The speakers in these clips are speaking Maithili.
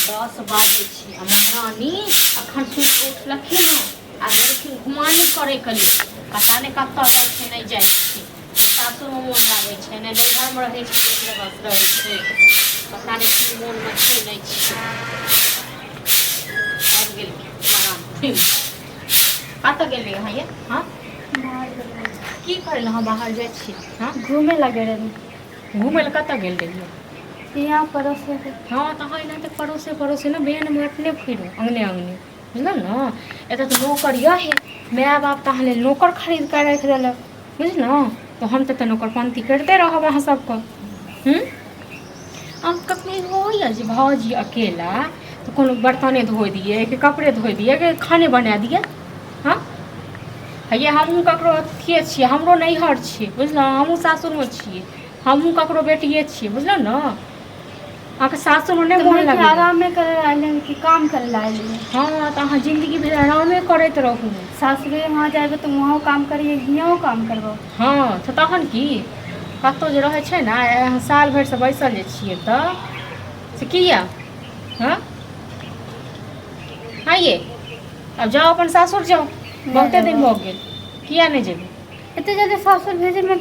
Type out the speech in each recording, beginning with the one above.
10 बाजे छी आ महारानी अखन सुति उठलखिन आ गेलखिन घुमानी करे के लिए। पता नहीं कतऽ जाइ छै नहीं जाइ छै। सासुर में मोन लागे छै ने नैहर में रहे छै एक जगह रहे छै। पता नहीं की मोन में छै नहीं छै। आबि गेलखिन आराम कतऽ गेलियै अहाँ ये? हाँ की करे ला अहाँ बाहर जाइ छी? हाँ घूमे लगे रही। घूमे ला कतऽ गेल रहियै? यहाँ पड़ोसे हाँ तो हाँ एना पड़ोसे पड़ोसे ना बेन में अपने फिरो अंगने अंगने बुझल न। एतऽ तो नौकर यही माय बाप तहाँ ले नौकर खरीद कर रख दिलक बुझल न। तो हम तो नौकर पंथी करते रहब अहाँ सबके। अब कखनी होइए जे भौजी अकेला तो कोनो बर्तने धो दिए कि कपड़े धो दिए कि खाने बना दिए। हाँ हे हमहूँ ककरो अथिए छियै, हमरो नैहर छियै बुझलहुँ, हमहूँ सासुरमे छियै, हमहूँ ककरो बेटिए छियै बुझलहुँ न। अहाँके सासुरमे नहि मोन लगैए? आरामे करे आइले कि काम करे ला आइले? हाँ तो अहाँ जिंदगी भर आरामे करैत रहू। सासुरे वहाँ जाबे तो वहाँ काम करिए हियाँ काम करबो। हाँ तो तहन की कतौ जे रहै छै ने अहाँ साल भरि से बैसल जे छियै तऽ से किया? हाँ हाँ ये अब जाओ अपन सासुर जाओ, बहुते दिन हो गेल। किया नहीं जेबै? एते जल्दी सासुर भेजे में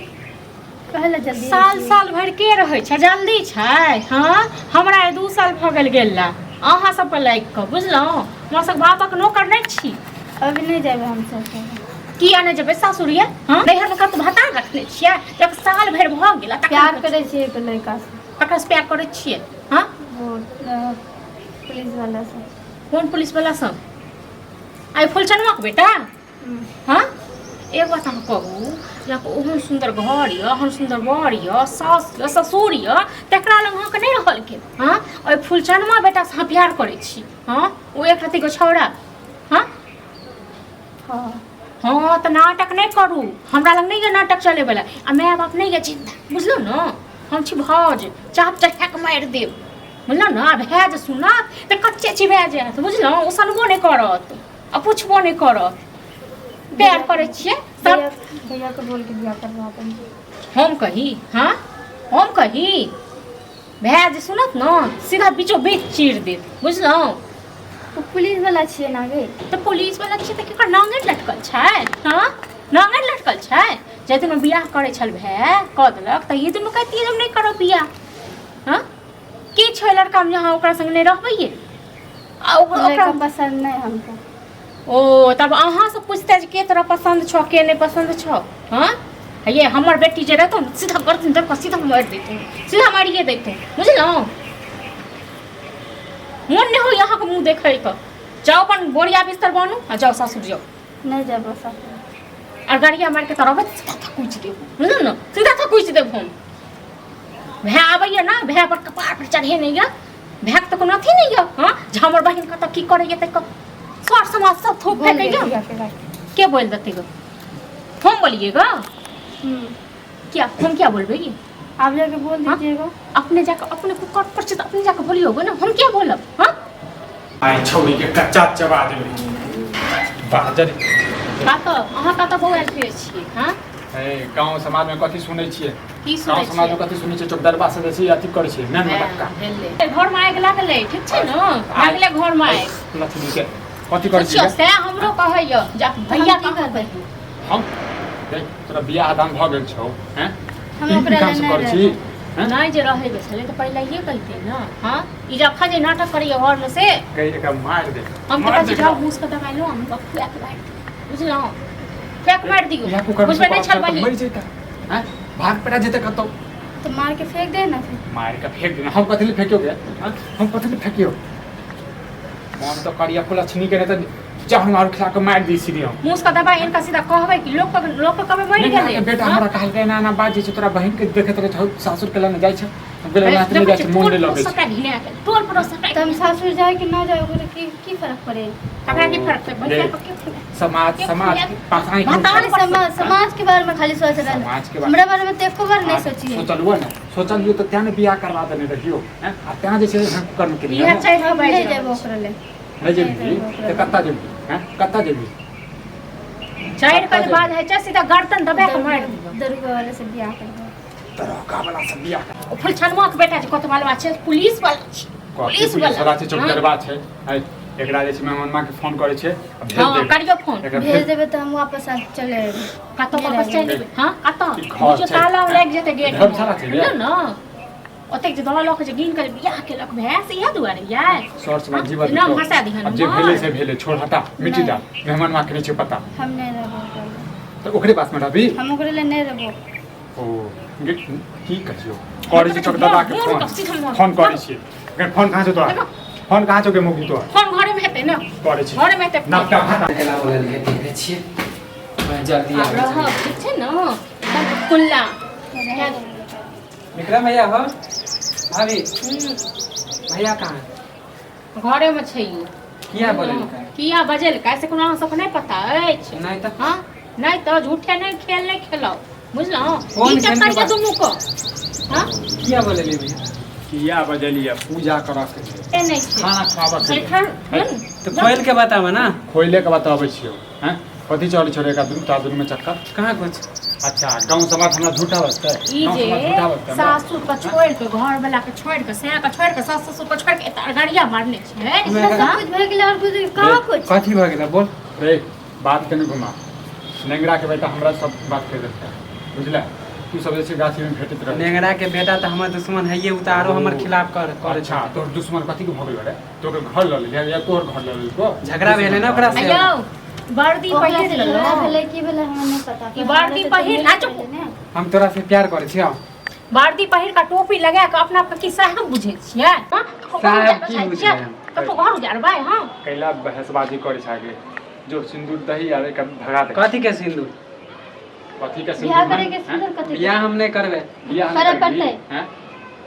कहला जल्दी? साल भरि के रहै छै, जल्दी छै? हाँ हमरा 2 साल भऽ गेल गेला अहाँ सब पर लाइक कऽ बुझलहुँ। हमरा सब बापक नौकर नहीं छी। अभी नहीं जाबे हम सासुर। किया नहीं जेबै सासुर ये? हाँ नैहर में कतौ भता रखने छियै? जब साल भरि भऽ गेल प्यार करे छियै एक लड़का से। ककरा से प्यार करै छियै? हाँ वो पुलिस वाला से। कौन पुलिस वाला सब? आई फुलचनवा के बेटा? हाँ एक बात हम कहू जब ओहन सुंदर घर यऽ, ओहन सुंदर बर यऽ, सास यऽ, ससुर यऽ, तकरा लग अहाँके नहीं रहलखिन? हाँ ओहि फुलचनवा बेटा से अहाँ प्यार करै छी? हाँ ओ एक रत्ती के छौड़ा। हाँ हाँ हाँ तो नाटक नहीं करू, हमरा लग नहीं है नाटक चले वाला। आ माय बाप नहीं है चिंता बुझलो न। हम छी भौज चाप चटक मारि देब बुझलो न। भैज सुनत तो कच्चे चिबा जायत बुझलो, ओ सनबो नहीं करत आ पूछबो नहीं करत। प्यार करे छियै सब। भैया को बोल के बियाह करवा देंगे। हम कही? हाँ हम कही भैज सुनत न सीधा बीचो बीच चीर देत बुझलो। तो पुलिस वाला छियै ना गे? तो पुलिस वाला छियै तो केकर नांगे लटकल छै? हाँ नांगे लटकल छै। जे दिन बियाह करे छल भाय कह देलक तऽ ये दिन कहती हम नहीं करब बियाह। हाँ की छै लड़का में जहाँ ओकरा संग नहीं रहबै ये? आ ओकरा पसंद नहीं हमको। ओ तब अहाँ से पूछते जे के तरह पसंद छौ के नहीं पसंद छौ? हाँ ये हमर बेटी जे रहतो सीधा गर्दन दब सीधा मार देते, सीधा मारिए देते बुझलहुँ। मन नहीं हो यहाँ के मुँह देखे का। जाओ अपन बोरिया बिस्तर बानू आ जाओ सासुर जाओ। नहीं जाबो सासुर। और गाड़िया मार के तरह सीधा थकुच देब बुझल न, सीधा थकुच देब हम। भै आबैया ना भै पर कपार पर चढ़े नहीं गया भै तो कोनो अथी नहीं है। हाँ हमर बहिन कतऽ की करैया तक सर समाज सब थोप फेंकेगा। के बोल देते गो? हम बोलिएगा? क्या हम क्या बोलबे? आप जाके बोल दीजिएगा। अपने जाकर अपने को कर पर अपने जाकर बोलिएगा ना, हम क्या बोलब? हाँ आई छौरी के कच्चा चबा देबे बाजर। कतऽ अहाँ कतऽ बौआल फिरै छियै? हाँ ए गांव समाज में कथि सुनै छियै? की सुनै गांव समाज छियै? में कथि सुनै छियै? चौदरबा से बेसी अथि करै छियै ना नाटक। घर में आगि लागलै ठीक छै न, लागलै घर में आगि। लक्ष्मी के कथि करै छियै? से हमरो कहैया जा भैया की करबै? हम देख तोरा बियाह दान भ गेल छौ हैं? हम ओकरा काम से लेने करै छी हैं? नहीं जे रहे के छले तो पहले ये कहते ना। हाँ ई जखन जे नाटक करिए घर में से कहि एक मार दे। हम तो कहै जाओ घूस के दबाइ लो हम फेंक मार बुझलौ, फेंक मार दियो बुझबे नहीं छल बहिन। मर जेता हैं? भाग पड़ा जेते कतौ तो मार के फेंक दे ना फिर। मार के फेंक देना। हम कथि ले फेंकियोगे? हैं? हम कथि ले फेंकियो? मन तो करिया फुला छनी के नहीं तो जान मार खिला के मार दी सीधे हम। मुंह का दबाइ इनका सीधा कहबै कि लोग के कहबै मर गेलै। बेटा हमरा कहल के ना ना बात जे तोरा बहिन के देखत रहे सासुर के लने जाय छ। हम गेले ना नहीं जाय छ मोन ले लगे सबटा घिना के तोर पर सबटा। तो हम सासुर जाए कि ना जाए ओकरे की फर्क पड़े? हमरा की फर्क है भैया पर के फर्क? समाज पासाई समाज के बारे में खाली सोच रहे समाज के हैं। हमरा बारे में तो एको बार नहीं सोची है। सोचलुआ ना सोचलियो तो त्याने बियाह करवा देने रहियो हैं। आ त्या जे छै कर्म के लिए यह चाहिए नहीं भाई जाबो ओकरा ले। नहीं जेबी तो कत्ता जेबी हैं? कत्ता जेबी? 4 बजे बाद है छ सीधा गर्दन दबा के मार दियो। दरोगा वाले से बियाह कर दो। तरह का वाला सब बियाह कर। फुलछनवा के बेटा जे कत मालवा छै पुलिस वाला छै पुलिस पुलिस वाला छै हाँ। चौकीदारबा छै एकरा जे छै मेहमान माँ के फोन करे छै भेज हाँ देबै करियो फोन एकरा भेज देबै तऽ हम वापस आ चले एबै कतौ वापस चल जेबै हां कतौ घर जो छै। ताला लाग जेतै गेट धर्मशाला छै बुझल न ओतेक जे दवा लख जे गिन कर बियाह केलक भैंस इहा दुआरे यार शॉर्ट्स में जीवन ना हंसा दिहन अब जे भेले से भेले छोड़ हटा मिटी डाल मेहमान माँ के नहीं छै पता हम नहीं रहबो तो ओकरे पास में रहबी हम ओकरे लिए नहीं रहबो ओ की कहियो करे छै चौकीदारबा के फोन करे छी फोन कहाँ छै तोरा फोन कहाँ छौ के मुगी तोरा फोन घरे में हेतै न करे छी घरे में हेतै नापटा खाता केला बोले के देखे छियै मैं जल्दी आ आबै रह छी ठीक छै न एकदम खुल्ला विक्रम भैया हो भाभी भैया कहाँ घरे में छै यू किया बोले किया बजेल कैसे कोनो अहाँ सबके नहीं पता अछि नहीं तो हाँ नहीं तो झूठे नहीं खेल नहीं खेलाओ बुझलहुँ कौन ई चक्कर खेल के के दुनू को हाँ किया बोले ले भैया किया बजलिए पूजा करऽ के छै ए नहीं छै खाना खाबऽ के छै। खैर तो खोल के बतावा ना खोइले के बताबै छियो हैं कथी चढ़ी छोड़े का दुनू में चक्कर कहाँ कुछ अच्छा गांव समाज हमरा झूठा बसतै ई गाँव समाज झूठा जे बसतै सासुर के छोड़ के घर वाला के छोड़ के सैया के छोड़ के सास ससुर के छोड़ के एत गाड़िया मारने छै इतना सब कुछ भए गेलै और कुछ कहाँ कुछ कथी भऽ गेलै बोल रे बात के नहीं घुमा नेंगरा के बेटा हमरा सब बात कर देता है बुझला तू सब जैसे गाछी में भेटत रह नेंगरा के बेटा तो हमर दुश्मन है ये उतारो हमर खिलाफ कर अच्छा तोर दुश्मन कथी के भगल रे तोर घर ल ले या तोर घर ल ले को झगड़ा भेले ना ओकरा से अयो वर्दी पहिर झगड़ा लेलो भेलै की भेलै हमरा नहीं पता ई वर्दी पहिर ना चुप हम तोरा से प्यार करे छियै वर्दी पहिर का टोपी लगा के अपना आपके की साहब बुझे छियै हाँ? साहब की बुझे हैं? तो तो घर उजारबै हाँ कैला बहसबाजी करे छागे जो सिंदूर दही आरे का भगा दे कथी के सिंदूर कथी का बियाह सिंदूर करे के सुंदर कथी बियाह हम नहीं करबे बियाह करे नहीं करबी, पड़तै। हैं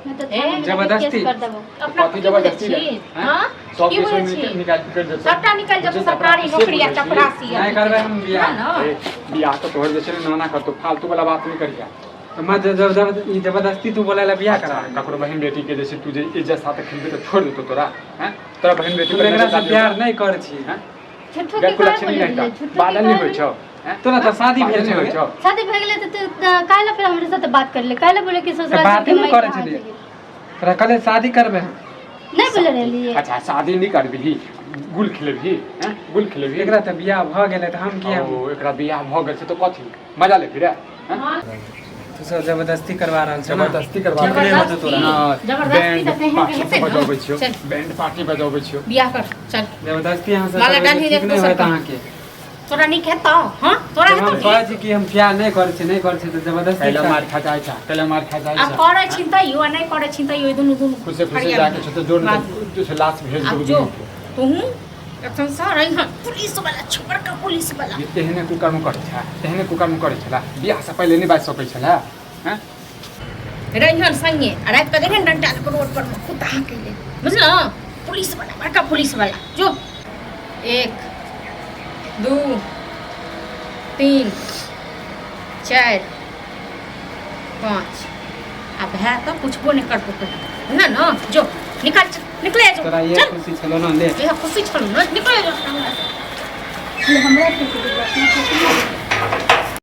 मैं तो ए, थाने में जाके जबरदस्ती। केस कर देबो अपना कथी की जबरदस्ती बुझे रे छी हैं? हाँ सब की किछो बुझे छी निकाल कर दे सबटा निकल जब सरकारी नौकरी या चपरासी नहीं करबे हम बियाह ना बियाह तो तोहर जैसे नाना कर तो फालतू वाला बात नहीं करिया तो मैं जबरदस्ती तू बोले ला बियाह करा ककरो बहन बेटी के जैसे तुझे इज्जत साथ खेलबे तो छोड़ देतो तोरा हैं तोरा बहन बेटी तू एकरा से प्यार नहीं करे छी हैं झूठो के गैर काय लक्ष्मी बोले नहीं झूठो बादल नहीं होय छौ हैं तोरा तो शादी भेल बादल नहीं होय छै छौ शादी भए गेलै तऽ काहे ला फिर हमरे साथ बात कर ले काहे ला बोले कि तो ससुराल बात के नहीं माई करे कहाँ छलिए चली? तोरा कले शादी करबे नहीं बोले रहलिए अच्छा शादी नहीं करबी गुल खिलेबी हैं गुल खिलेबी एकरा तो बियाह भ गेले तो हम किया ओ एकरा बियाह भ गेल छै तो कथी मजा ले फिरे हैं हाँ तू सब जबरदस्ती करवा रहल छ ना जबरदस्ती करवा ठीक नहीं होतो तोरा जबरदस्ती तो कहीं पार्टी हेतै बजाबै छियो चल बैंड पार्टी बजाबै छियो बियाह कर चल जबरदस्ती यहाँ से लाला करबे डाली तो रे ठीक नहीं दोसर होत का। अहाँ के तोरा नहीं खेता हाँ तोरा जब हम हेतौ कहै छी कि हम प्यार नहीं करे छी नहीं करे छी तो जबरदस्ती कैला कर- मार खा जाइ छै कैला मार खा जाइ अब छै करे छिन्तैयो आ नहीं करे छिन्तैयो दुनु दुनु खुसे खुसे जाके छ तो जोड़ जो से लाश भेज अब दो जो तू एकदम सारा यहाँ पुलिस वाला छोड़ का पुलिस वाला ये तेहने कुकर्म करे छै तेहने कुकर्म करे छला बियाह से पहले नहीं बाज सकै छला हैं रहियन संगे आ रात के देखन डंटा के रोड पर में कुत्ता के बुझल पुलिस वाला बड़का पुलिस वाला जो 1 2 3 4 5 अब है तो पूछबो नहीं कर पतो ना ना जो निकले जो तोरा ये चल खुशी छलो ना ले ये खुशी छोड़ ना निकले जो हमरा के